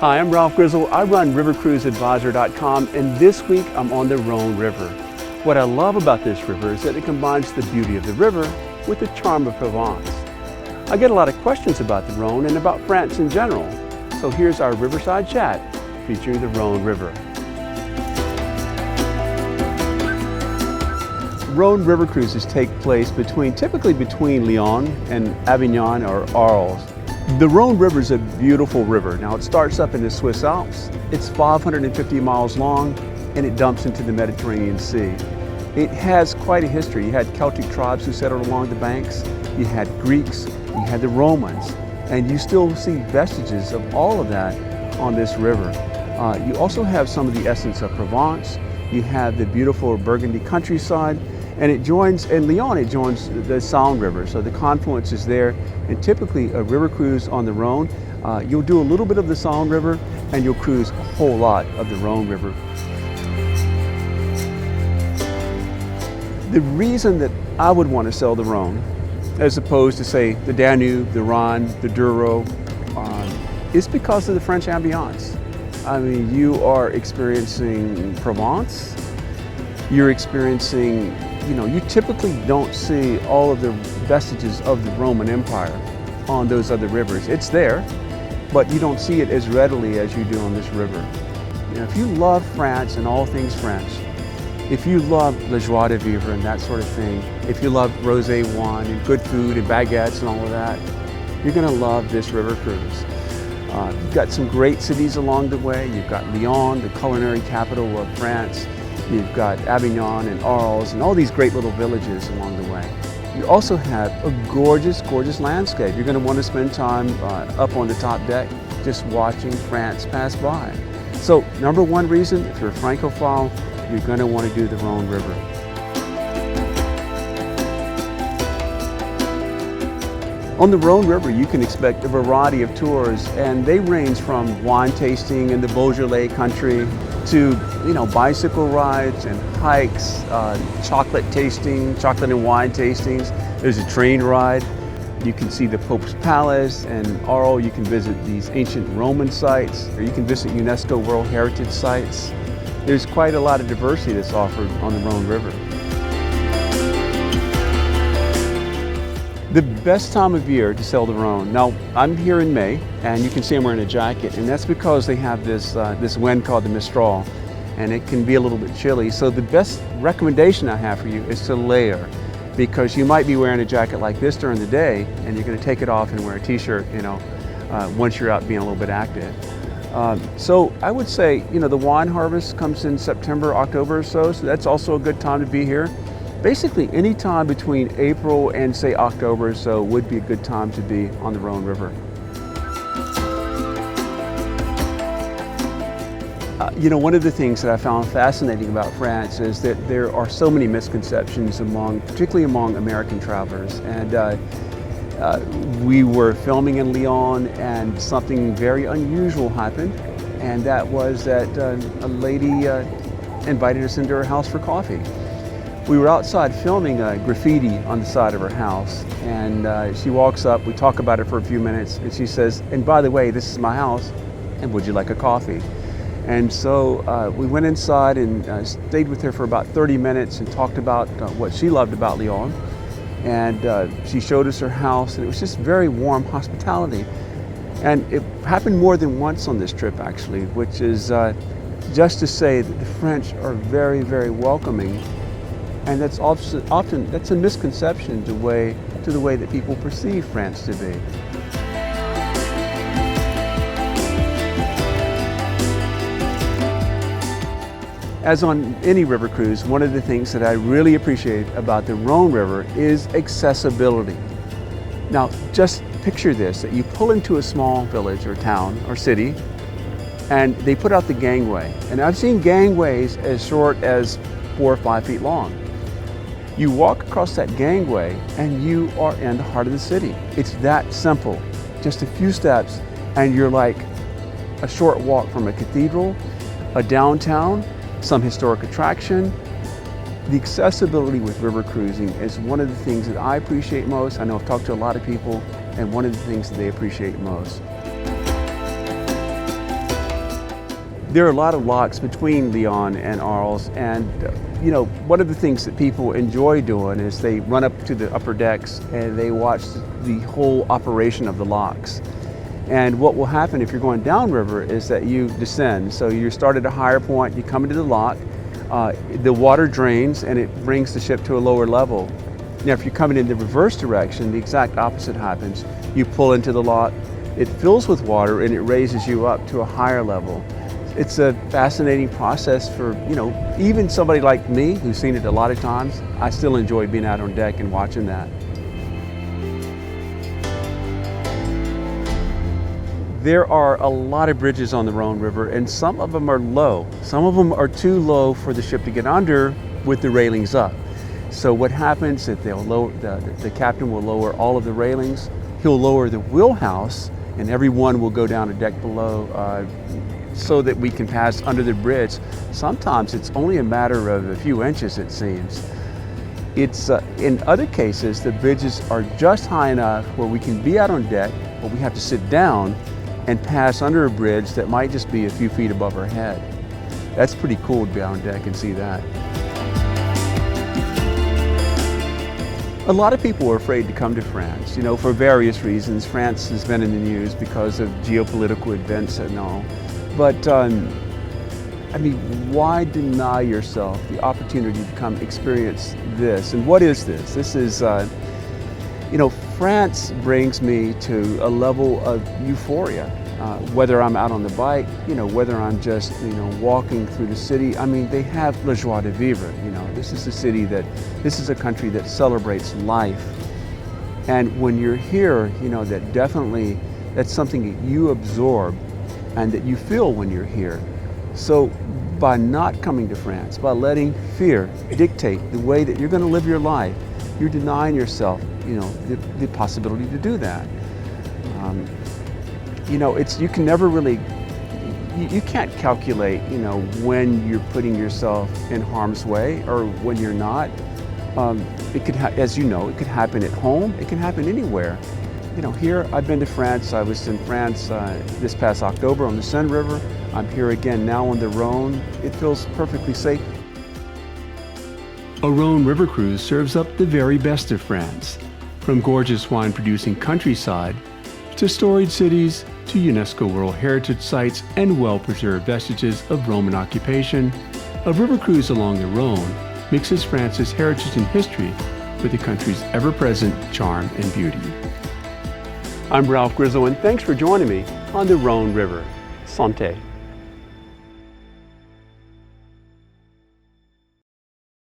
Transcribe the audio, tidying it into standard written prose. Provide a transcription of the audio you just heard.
Hi, I'm Ralph Grizzle. I run rivercruiseadvisor.com, and this week I'm on the Rhone River. What I love about this river is that it combines the beauty of the river with the charm of Provence. I get a lot of questions about the Rhone and about France in general, so here's our Riverside chat featuring the Rhone River. Rhone River cruises take place typically between Lyon and Avignon or Arles. The Rhone River is a beautiful river. Now it starts up in the Swiss Alps. It's 550 miles long and it dumps into the Mediterranean Sea. It has quite a history. You had Celtic tribes who settled along the banks. You had Greeks, you had the Romans, and you still see vestiges of all of that on this river. You also have some of the essence of Provence. You have the beautiful Burgundy countryside. And in Lyon, it joins the Saône River, so the confluence is there. And typically a river cruise on the Rhone, you'll do a little bit of the Saône River and you'll cruise a whole lot of the Rhone River. The reason that I would want to sail the Rhone, as opposed to say the Danube, the Rhine, the Douro, is because of the French ambiance. I mean, you are experiencing Provence, you're experiencing you typically don't see all of the vestiges of the Roman Empire on those other rivers. It's there, but you don't see it as readily as you do on this river. If you love France and all things French, if you love la joie de vivre and that sort of thing, if you love rosé wine and good food and baguettes and all of that, you're going to love this river cruise. You've got some great cities along the way. You've got Lyon, the culinary capital of France. You've got Avignon and Arles and all these great little villages along the way. You also have a gorgeous, gorgeous landscape. You're going to want to spend time up on the top deck just watching France pass by. So number one reason, if you're a Francophile, you're going to want to do the Rhone River. On the Rhone River, you can expect a variety of tours, and they range from wine tasting in the Beaujolais country to bicycle rides and hikes, chocolate and wine tastings. There's a train ride. You can see the Pope's Palace, and Arles you can visit these ancient Roman sites, or you can visit UNESCO World Heritage sites. There's quite a lot of diversity that's offered on the Rhone River. The best time of year to sail the Rhone. Now, I'm here in May, and you can see I'm wearing a jacket, and that's because they have this wind called the Mistral, and it can be a little bit chilly. So the best recommendation I have for you is to layer, because you might be wearing a jacket like this during the day, and you're going to take it off and wear a t-shirt, once you're out being a little bit active. So I would say, the wine harvest comes in September, October or so that's also a good time to be here. Basically, any time between April and say October or so would be a good time to be on the Rhone River. One of the things that I found fascinating about France is that there are so many misconceptions particularly among American travelers. And we were filming in Lyon, and something very unusual happened, and that was that a lady invited us into her house for coffee. We were outside filming graffiti on the side of her house, and she walks up, we talk about it for a few minutes, and she says, "And by the way, this is my house, and would you like a coffee?" And so we went inside and stayed with her for about 30 minutes and talked about what she loved about Lyon. And she showed us her house, and it was just very warm hospitality. And it happened more than once on this trip, actually, which is just to say that the French are very, very welcoming. And that's often a misconception to the way that people perceive France to be. As on any river cruise, one of the things that I really appreciate about the Rhone River is accessibility. Now, just picture this, that you pull into a small village or town or city, and they put out the gangway. And I've seen gangways as short as 4 or 5 feet long. You walk across that gangway and you are in the heart of the city. It's that simple. Just a few steps and you're like a short walk from a cathedral, a downtown, some historic attraction. The accessibility with river cruising is one of the things that I appreciate most. I know I've talked to a lot of people, and one of the things that they appreciate most. There are a lot of locks between Lyon and Arles, and you know, one of the things that people enjoy doing is they run up to the upper decks and they watch the whole operation of the locks. And what will happen if you're going downriver is that you descend. So you start at a higher point, you come into the lock, the water drains and it brings the ship to a lower level. Now if you're coming in the reverse direction, the exact opposite happens. You pull into the lock, it fills with water and it raises you up to a higher level. It's a fascinating process for, you know, even somebody like me who's seen it a lot of times. I still enjoy being out on deck and watching that. There are a lot of bridges on the Rhone River, and some of them are low. Some of them are too low for the ship to get under with the railings up. So what happens is the captain will lower all of the railings, he'll lower the wheelhouse, and everyone will go down a deck below so that we can pass under the bridge. Sometimes it's only a matter of a few inches, it seems. It's in other cases, the bridges are just high enough where we can be out on deck, but we have to sit down and pass under a bridge that might just be a few feet above our head. That's pretty cool to be out on deck and see that. A lot of people are afraid to come to France, you know, for various reasons. France has been in the news because of geopolitical events and all. But I mean, why deny yourself the opportunity to come experience this? And what is this? This is, you know, France brings me to a level of euphoria. Whether I'm out on the bike, you know, whether I'm just, you know, walking through the city. I mean, they have la joie de vivre, you know. This is a country that celebrates life. And when you're here, you know, that's something that you absorb and that you feel when you're here. So by not coming to France, by letting fear dictate the way that you're going to live your life, you're denying yourself, you know, the possibility to do that. You know, you can never really, you can't calculate, you know, when you're putting yourself in harm's way or when you're not. It could, as you know, it could happen at home. It can happen anywhere. You know, here I've been to France. I was in France this past October on the Rhone River. I'm here again now on the Rhone. It feels perfectly safe. A Rhone River cruise serves up the very best of France, from gorgeous wine-producing countryside to storied cities to UNESCO World Heritage Sites and well-preserved vestiges of Roman occupation. A river cruise along the Rhone mixes France's heritage and history with the country's ever-present charm and beauty. I'm Ralph Grizzo, and thanks for joining me on the Rhone River. Santé.